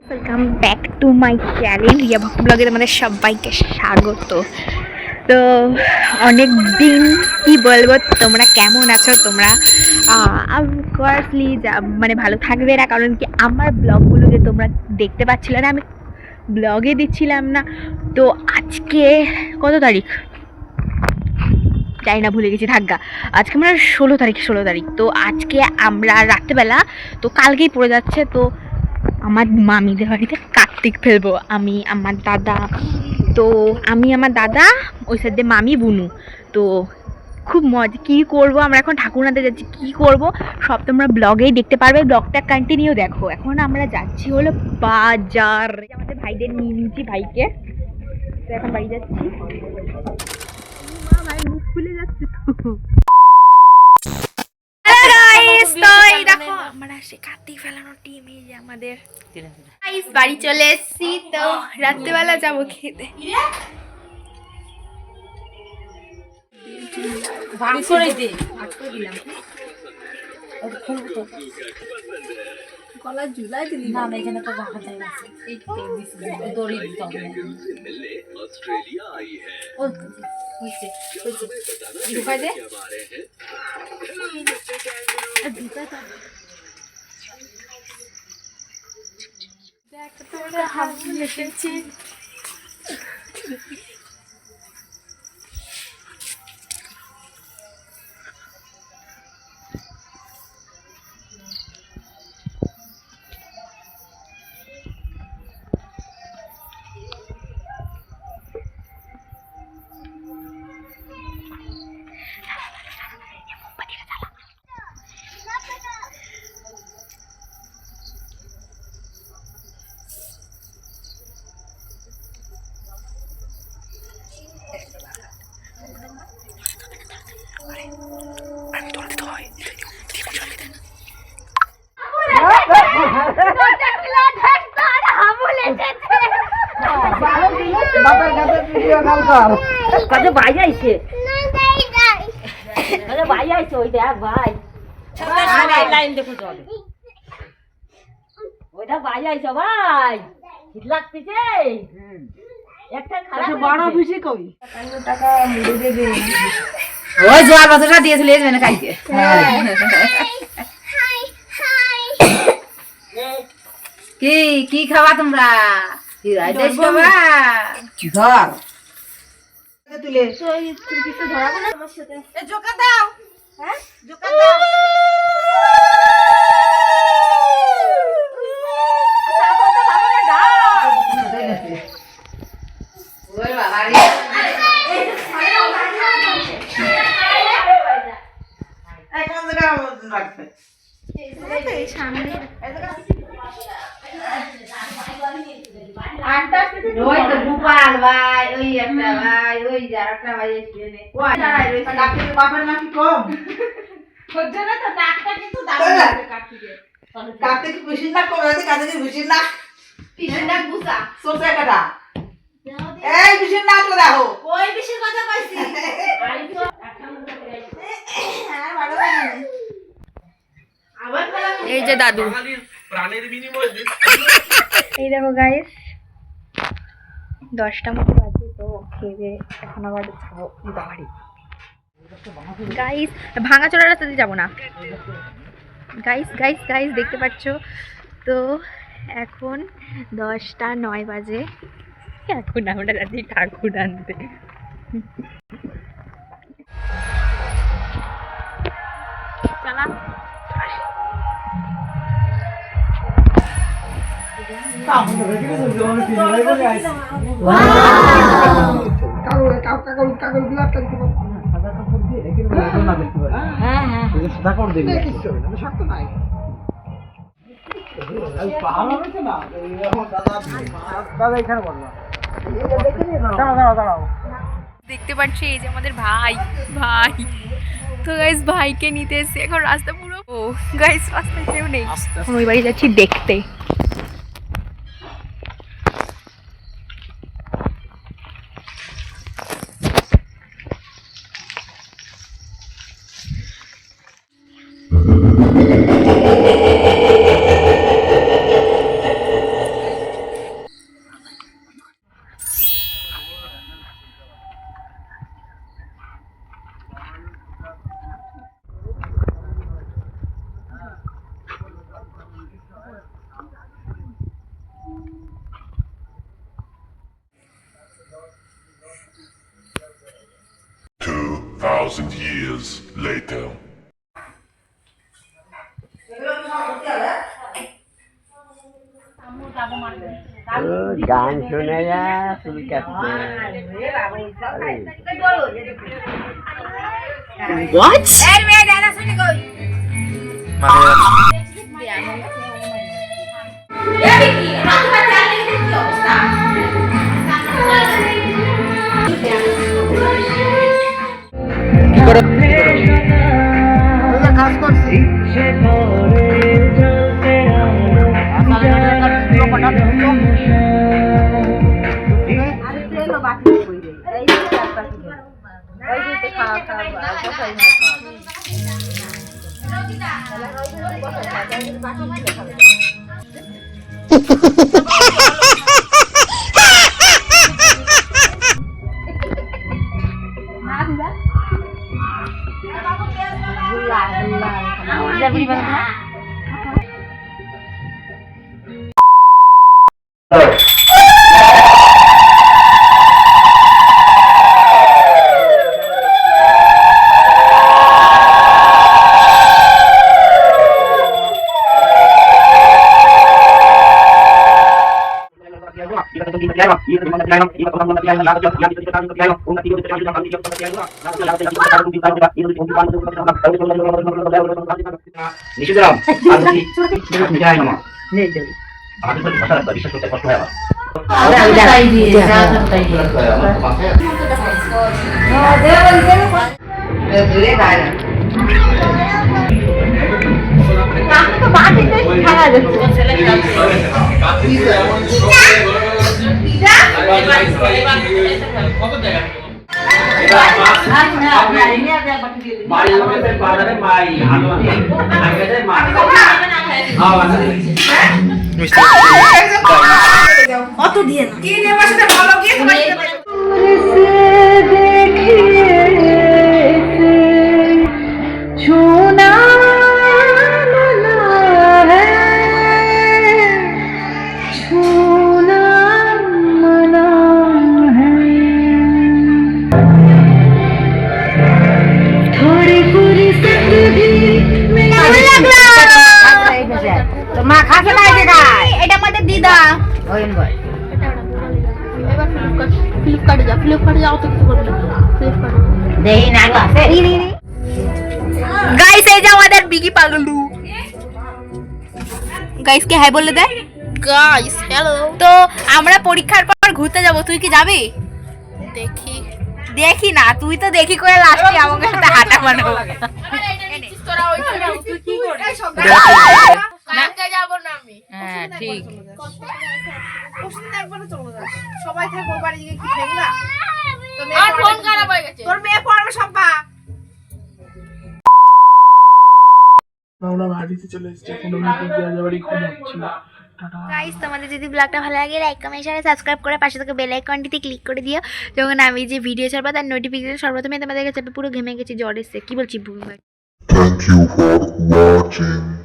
Welcome back to my channel Riya ভক্ত ব্লগে তোমাদের সবাইকে স্বাগত। তো অনেক দিন কি বলবো, তোমরা কেমন আছো? তোমরা অফকোর্সলি মানে ভালো থাকবে না, কারণ কি আমার ব্লগগুলো যে তোমরা দেখতে পাচ্ছিলে না, আমি ব্লগে দিচ্ছিলাম না। তো আজকে কত তারিখ জানি না, ভুলে গেছি, থাকগা। আজকে আমরা 16 তারিখ। তো আজকে আমরা রাত্রেবেলা, তো কালকেই পড়ে যাচ্ছে, তো আমার মামিদের বাড়িতে কার্তিক ফেলবো। আমি আমার দাদা, ওই সাইডে মামি বুনু। তো খুব মজা, কী করবো আমরা এখন, ঠাকুর আনতে যাচ্ছি, কী করব সব তোমরা ব্লগেই দেখতে পারবে। ব্লগটা কন্টিনিউ দেখো। এখন আমরা যাচ্ছি হলো বাজার, আমাদের ভাইদের নিয়ে নিয়েছি, ভাইকে। তো এখন বাড়ি যাচ্ছি। ভাই মুখ খুলে যাচ্ছে তো। দেখো আমরা সে কার্তিক ফেলানোর টিম, এই যে আমাদের বাড়ি চলে এসেছি। তো রাত্রেবেলা যাবো খেতে। গলা ঝুলাই দিলি না, এখানে তো রাখা যায় না, দড়ি দিতে হবে। ঢুকাই দে, হাত লেগেছি। ভাই আইছে, ভাই আইছে, ওই দেখ ভাই, লাইন দেখো চলে, ওইটা ভাই আইছো ভাই, শীত লাগতেছে। একটা খারাপ বড় খুশি কই টাকা মুড়ে দে, ওই জোয়ার বাজারটা দিয়েছিল এই জন্য কাইকে। কি কি খাওয়া তোমরা? কি রাইডেস খাওয়া? কি খাওয়া? তুলে তো এই কিছু ধরাবো না আমার সাথে, এ জোকা দাও। হ্যাঁ জোকা দাও। ওই বাবা রে, এই কোন জায়গা রাখবে? এই সামনে ওই তো গোপাল ভাই, ওই একটা ভাই, ওই যার একটা ভাই এসেছে, ওই দাঁড়াই রইছে। কার্তিকের বাপের নাকি কম হচ্ছে না তো, নাকটা কিন্তু দারুণ আছে কার্তিকের। কার্তিক বেশি না কম আছে, কার্তিকের বেশি না পিছন না গুসা সোসা কাটা। এই বেশি না তো দেখো, ওই বেশি কথা কইছি। আইছো একটা মুখ করে হ্যাঁ ভালো লাগে। আবার এই যে দাদু প্রাণের বিনিময়ে এই দেখো গাইস, 10টা মতো বাজে। তো খেয়ে এখন আবার যাবো বাড়ি। গাইস ভাঙা চোরা রাস্তাতে যাবো না গাইস, গাইস গাইস দেখতে পাচ্ছ তো এখন 10টা 9 বাজে। এখন আমরা যাচ্ছি ঠাকুর আনতে। চলা দেখতে পাচ্ছি এই যে আমাদের ভাই ভাই। তো গাইস ভাইকে নিতে এসেছি, এখন রাস্তা পুরো ও গাইস, রাস্তায় কেউ নেই, ওই বাড়ি যাচ্ছি দেখতে। গান শুনে যা চুল কাটছে What? কাজ করছি অত দিয়ে না কি নেবা সেটা বলো গিয়ে তোমার মা খাবে না এটা আমাদের দিদা ফ্লিপকার্টে যাও তো কিছু করবে দেই না গো গাইস এই যে আমাদের বিগি পাগলু গাইস কে হাই বলে দে গাইস হ্যালো তো আমরা পরীক্ষার পর ঘুরতে যাব তুই কি যাবি দেখি না তুই তো দেখি করে লাস্টে আমাকে সাথে হাঁটা মারবো তোরা ওইখানে তুই কি করছিস নাকে যাব না আমি হ্যাঁ ঠিক একবার চলে যাস সবাই থাকবো বাড়ি গিয়ে কি ফেলবা আর ফোন খারাপ হয়ে গেছে তোর মেয়ে পড়াবে সব বা আমরা বাড়িতে চলে এসেছি এখন আমি রাজাবাড়ি ঘুমাচ্ছি টাটা গাইস তোমাদের যদি ব্লগটা ভালো লাগে লাইক কমেন্ট শেয়ার সাবস্ক্রাইব করে পাশে থেকে বেল আইকনটিতে ক্লিক করে দিও যখন আমি যে ভিডিও ছাড়বো তার নোটিফিকেশন সর্বপ্রথমে তোমাদের কাছে পুরো ঘেমে গেছি জ্বর এসেছে কি বলছি Thank you for watching.